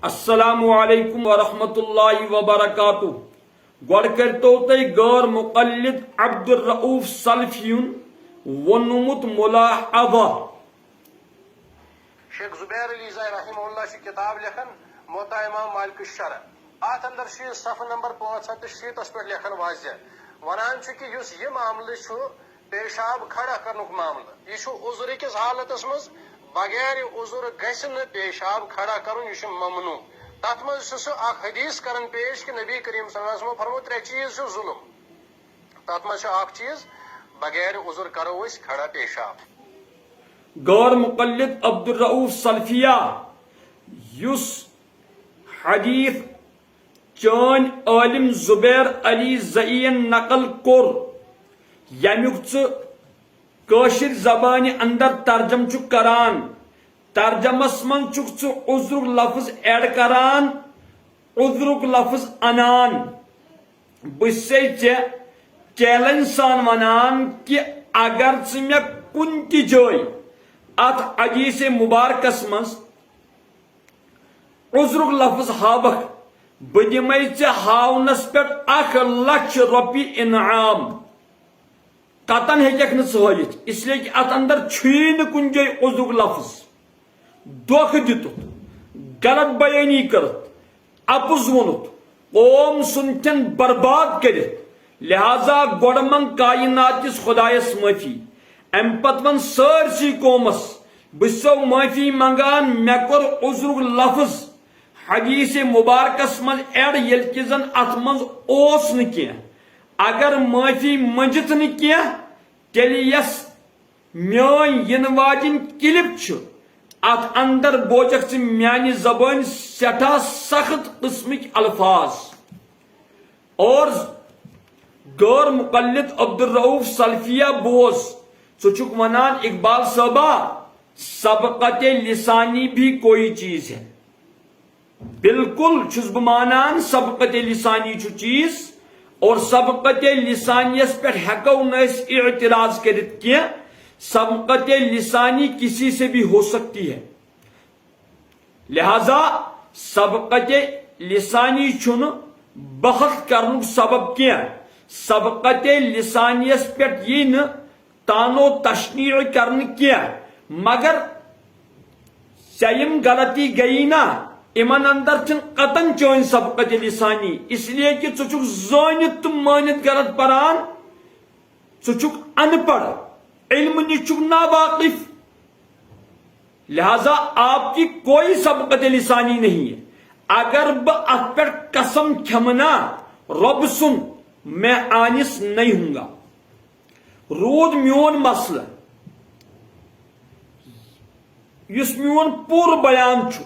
السلام علیکم ورحمۃ اللہ وبرکاتہ گوڑ کرتو تی غیر مقلد عبدالرؤف سلفیون ونمت ملاحظہ شیخ زبیر علی زائی رحمہ اللہ سے کتاب لکھن موتا امام مالک الشرع آت اندر شی صفحہ نمبر 506 پر لکھن واضح ونان چھ کہ یس یہ معاملہ چھ پیشاب کھڑا کرنک معاملہ یہ چھ عذر کس حالتس مز بغیر عذر گھس نہ پیشاب کھڑا کرن یہ ممنوع تت مز سہ اخ حدیث کرن پیش کہ نبی کریم صلی اللہ علیہ وسلم فرمو ترے چیز چھ ظلم تت مز اخ چیز بغیر عذر کرو اس کھڑا پیشاب غیر مقلد عبدالرؤف سلفیہ یس حدیث چون عالم زبیر علی زئین نقل کور یمیک کاشر زبان اندر ترجم چھ کران ترجمس من چھ عذرک لفظ ایڈ کران عذرک لفظ انان بس چیلنج سان ونان کہ اگر مے کن تہ جائے ات حدیث مبارکس مز عذرک لفظ ہاوک بہ دمے ہاونس پہ 1,00,000 روپیہ انعام قطن ہیکھ نا ہائت اس لیے کہ ات اندر چھ کن جائے عذرک لفظ دھوکہ دت غلط بیانی کرت اپز ونت قوم سنتن برباد کرت لہذا گوڑ من کائنات کس خدایس معافی ام پت ون سرسی قومس بسو معافی منگان مے کور عذرک لفظ حدیث مبارکس من ایڈ یل کہ زن ات من اوس نہ کینہ اگر معافی منجت نہ کینہ تیل یس میون ین واجن کلپ چھ ات اندر بوجک میانی زبان سٹھا سخت قسمک الفاظ اور غیر مقلد عبدالرؤف سلفیہ بوز ثک ونان اقبال صاحبہ سبقت لسانی بھی کوئی چیز ہے بالکل چھس بہ مانان سبقت لسانی چھ چیز اور سبقت لسانیس پہ ہیکو نہ اعتراض کرت کی سبقت لسانی کسی سے بھی ہو سکتی ہے لہذا سبقت لسانی چھن بحث کرنک سبب کی سبقت لسانیس پہ یہ نہ تانو تشنیع کرن کی مگر سیم غلطی گئی نا امن اندر چھ قطن چون سبقت لسانی اس لیے کہ ژٕ چھُکھ زٲنِتھ تہٕ مٲنِتھ غلط پران ژٕ چھُکھ ان پڑھ علم نش چھُکھ ناواقف لہذا آپ کی کوئی سبقت لسانی نہیں ہے اگر بہ ات پہ قسم کھمنا رب سن میں آنس نہیں ہوں گا رود میون مسئلہ یس میون پور بیان چھُ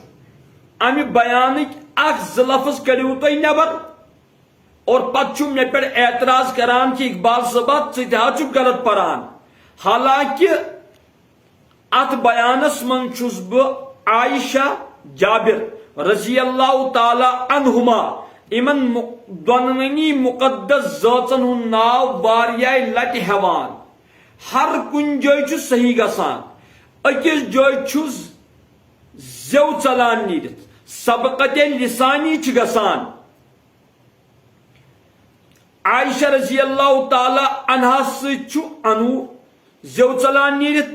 امہ بیانک اخ ز لفظ کرو تھی نبر اور پتہ مے پہ اعتراض کران کہ اقبال صاحبہ ژٕ غلط پران حالانکہ ات بیانس من چھس بہ عائشہ جابر رضی اللہ تعالی عنہما امن دونونی مقدس ذاتن ہند ناو واریاہ لٹہ ہیوان ہر کن جائے چھ صحیح گسان اکس جائے چھس زو ژلان نیرت سبقت لسانی چھ گسان عائشہ رضی اللہ تعالی عنہا ست انو زو ژلان نیرت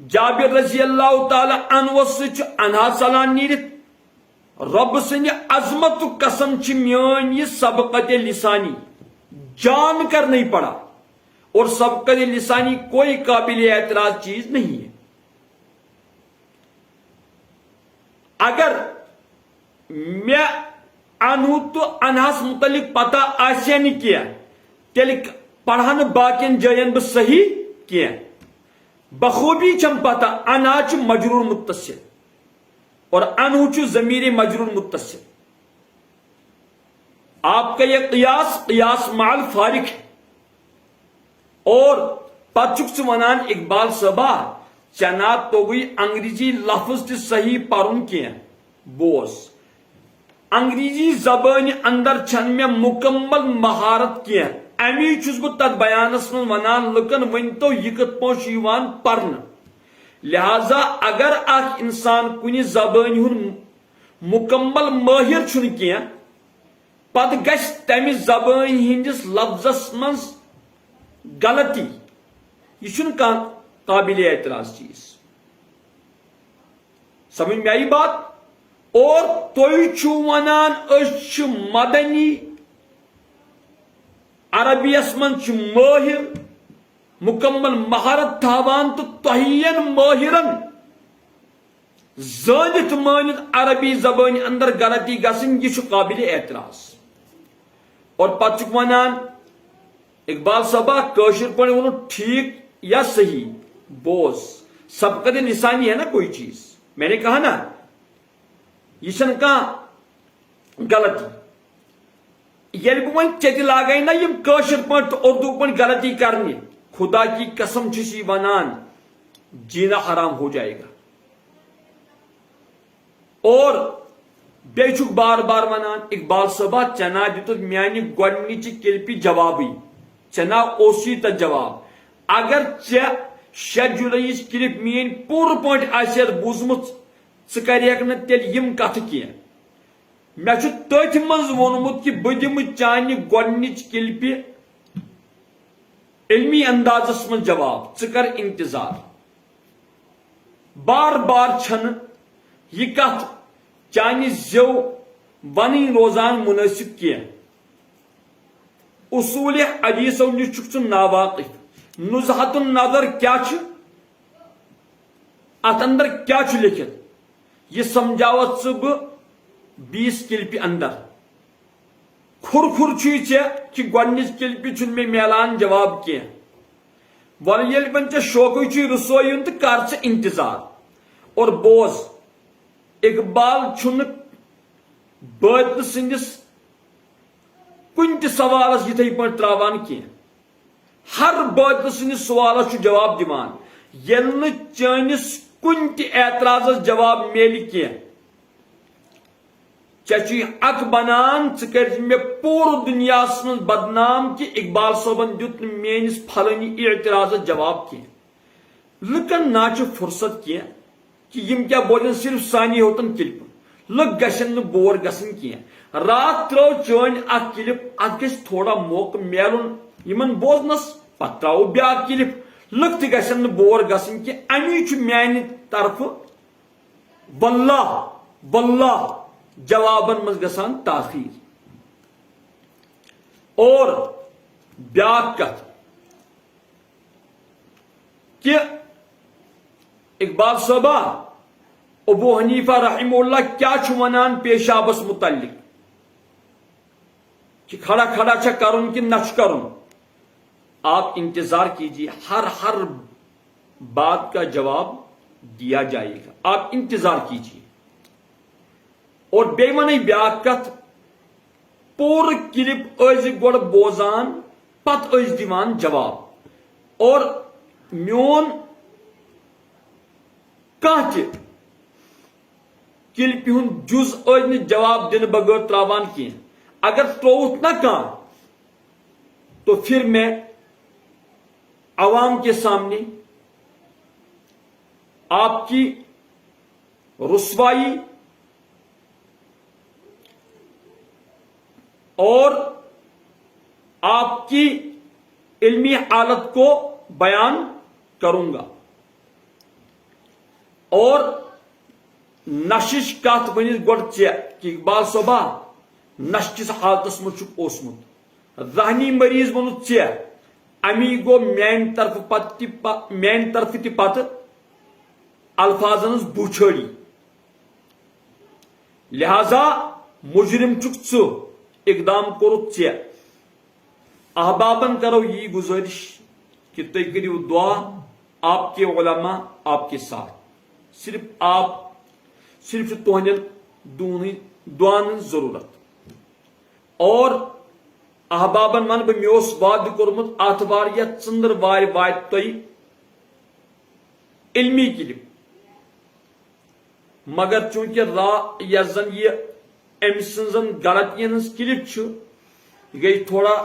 جابر رضی اللہ تعالی عنہ ست انہا ژلان نیرت رب سند عظمت قسم چھ میون یہ سبقت لسانی جان کر نہیں پڑا اور سبقت لسانی کوئی قابل اعتراض چیز نہیں ہے اگر میں انہو تو انہس متعلق پتہ آسیا نہ کیا تیل پڑھن باقین جائن بہ صحیح کیا بخوبی چھم پتہ انہا چھ مجرور متصل اور انہو چھ ضمیر مجرور متصل آپ کا یہ قیاس مع الفارق ہے اور پتچک ونان اقبال صاحبہ چنا تو گئی انگریزی لفظ تہ صحیح پرن کی بوز انگریزی زبان اندر چھن میں مکمل مہارت کی امی چھس بہ تت بیانس من ونان لکن ون تو یہ کت پوش پرن لہذا اگر اخ انسان کن زبان ہن مکمل ماہر چھن کی پتہ گژھِ تمہِ زبٲنۍ ہٕنٛدِس لفظس منٛز غلطی یہ چھُنہٕ کانٛہہ قابل اعتراض چیز سمجھ میں آئی بات اور تُہۍ چھِو ونان أسۍ چھِ مدنی عربیس منٛز چھِ مٲہر مکمل مہارت تھاوان تہٕ تۄہہِ یِن مٲہرن زٲنِتھ مٲنِتھ عربی زبٲنۍ اندر غلطی گژھٕنۍ یہ چھُ قابل اعتراض اور پتہٕ چھُکھ ونان اقبال صاحبہ کٲشِر پٲٹھۍ ووٚنُن ٹھیک یا صحیح بوز سبقت لسانی ہے نا کوئی چیز میں نے کہا نا یہ چھنہٕ کانٛہہ غلطی ییٚلہِ بہٕ وۄنۍ ژےٚ تہِ لاگے نا یِم کٲشِر پٲٹھۍ تہٕ اردو پٲٹھۍ غلطی کرنہِ خدا کی قسم چھُس یہِ ونان جینا حرام ہو جائے گا اور بیٚیہِ چھُکھ بار بار ونان اقبال صٲبہ ژےٚ نا دِتُتھ میانہِ گۄڈنِچہِ کلپہِ جوابٕے ژےٚ نا اوسُے تتھ جواب اگر ژےٚ 6 جُلایِچ کلپ میٲنۍ پوٗرٕ پٲٹھۍ آسہِ بوٗزمٕژ ژٕ کریکھ نہٕ تیٚلہِ یِم کتھٕ کینٛہہ مےٚ چھُ تٔتھۍ منٛز ووٚنمُت کہِ بہٕ دِمہٕ چانہِ گۄڈنِچ کلپہِ علمی اندازس منٛز جواب ژٕ کر انتظار بار بار چھنہٕ یہ کتھ چانہِ زیو ونٕنۍ روزان منٲسب کینٛہہ اصوٗلِ حدیثو نِش چھُکھ ژٕ ناواقف نزہت النظر کیا چھُ اتھ اندر کیا چھُ لیکھِتھ یہ سمجھاوتھ ژٕ بہٕ 20 کلپہِ اندر کھُر کھُر چھُے ژےٚ کہِ گۄڈنِچ کلپہِ چھُنہٕ مےٚ میلان جواب کینٛہہ وۄنۍ ییٚلہِ وۄنۍ ژےٚ شوقٕے چھُے رسوے یُن تہٕ کر ژٕ انتظار اور بوز اقبال چھُنہٕ بٲطلہٕ سٕنٛدِس کُنہِ تہِ سوالس یِتھٕے پٲٹھۍ تراوان کینٛہہ ہر بٲطلہٕ سٕنٛدِس سوالس چھُ جواب دِوان ییٚلہِ نہٕ چٲنِس کُنہِ تہِ اعتراضس جواب میلہِ کینٛہہ ژےٚ چھُے حق بنان ژٕ کٔرزِ مےٚ پوٗرٕ دُنیاہس منٛز بدنام کہِ اقبال صٲبن دیُت نہٕ میٲنِس پھلٲنی اعتراضس جواب کینٛہہ لُکن نا چھُ فرصت کینٛہہ کہ یم کیا بولن صرف سانی ہوتن کلپ لُکھ گژھن نہٕ بور گژھن کینٛہہ رات ترٲو چٲنۍ اکھ کلپ اتھ گژھِ تھوڑا موقعہٕ میلُن یمن بوزنس پتہٕ تراوو بیاکھ کلپ لُکھ تہِ گژھن نہٕ بور گژھن کینٛہہ امی چھُ میانہِ طرفہٕ واللہ واللہ جوابن منٛز گژھان تاخیر اور بیاکھ کتھ کہ اقبال صٲبہ ابو حنیفہ رحمہ اللہ کیا چھُ ونان پیشابس متعلق کہ کھڑا کھڑا چھا کرن کہ نہ چھُ کرن آپ انتظار کیجیے ہر بات کا جواب دیا جائے گا آپ انتظار کیجیے اور بیٚیہِ ونے بیاکھ کتھ پوٗرٕ کلپ ٲسۍ گۄڈٕ بوزان پتہٕ ٲسۍ دِوان جواب اور میون کانٛہہ تہِ کلپہِ ہُنٛد جُز ٲسۍ نہٕ جواب دِنہٕ بغٲر تراوان کینٛہہ اگر ترووُتھ نہ کانٛہہ تو پھر میں عوام کے سامنے آپ کی رسوائی اور آپ کی علمی حالت کو بیان کروں گا اور نشش کت ونس گۄڈٕ ژےٚ کہ اقبال صٲبہ نش کس حالتس منٛز چھُکھ اوسمُت ذہنی مریض ووٚنُتھ ژےٚ امی گوٚو میانہِ طرفہٕ تہِ پتہٕ الفاظن ہٕنٛز بوچھٲڑی لہذا مجرم چھُکھ ژٕ اقدام کوٚرُتھ ژےٚ احبابن کرو یی گزٲرش کہ تُہۍ کٔرِو دعا آپ کے علماء آپ کے ساتھ صرف چھِ تُہنٛدٮ۪ن دعاہن ہٕنٛز ضروٗرت اور احبابن ون بہٕ مےٚ اوس وعدٕ کوٚرمُت آتھوار یا ژٔنٛدٕر وارِ واتہِ تۄہہِ علمی کلپ مگر چونکہ یۄس زن یہ أمۍ سٕنٛزن غلطین ہٕنٛز کلپ چھُ یہِ گٔے تھوڑا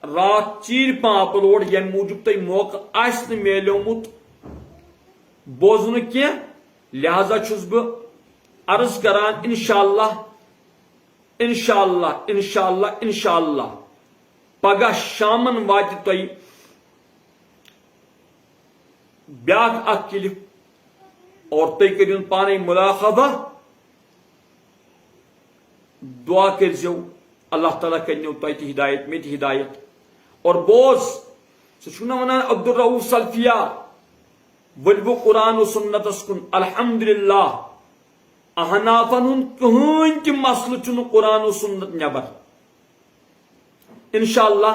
رات ژیٖرۍ پہم اپلوڈ ییٚمہِ موٗجوٗب تۄہہِ موقعہٕ آسہِ نہٕ میلیومُت بوزنُک کینٛہہ لہذا چھُس بہٕ عرض کران انشاءاللہ انشاءاللہ انشاءاللہ انشاءاللہ پگہ شامن وات تۄہہِ بیاکھ اکھ کلپ اور تُہۍ کٔرِو پانے ملاحظہ دعا کٔرزیو اللہ تعالیٰ کرنو تۄہہِ تہِ ہدایت مےٚ تہِ ہدایت اور بوز سُہ چھُنہ ونان عبدالرؤف سلفیہ ؤلۍ بہٕ قرآن و سنتس کُن الحمدللہ احنافن ہُنٛد کٕہٕنۍ تہِ مسلہٕ چھُنہٕ قرآن و سنت نٮ۪بر انشاءاللہ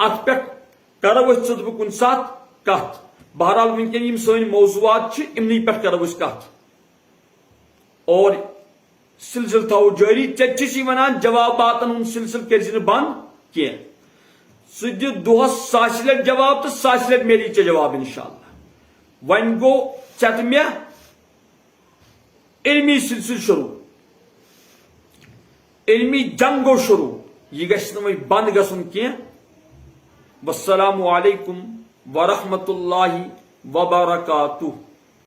اتھ پٮ۪ٹھ کرو أسۍ ژٕ تہٕ بہٕ کُنہِ ساتہٕ کتھ بہرحال ونکٮ۪ن یِم سٲنۍ موضوعات چھِ یِمنٕے پٮ۪ٹھ کرو أسۍ کتھ اور سلسلہ تھاو جاری ژےٚ چھِی ونان جواباتن ہُنٛد سلسلہٕ کٔرزِ نہٕ بنٛد کینٛہہ ژٕ دِ دۄہس 1000 لٹہِ جواب تہٕ 1000 لٹہِ میلی ژےٚ جواب انشاءاللہ وۄنۍ گوٚو ژےٚ تہٕ مےٚ علمی سلسلہ شروع علمی جنگ گوٚو شروع یہ گژھِ نہٕ وۄنۍ بنٛد گژھُن کینٛہہ والسلام علیکم ورحمۃ اللہ وبرکاتہ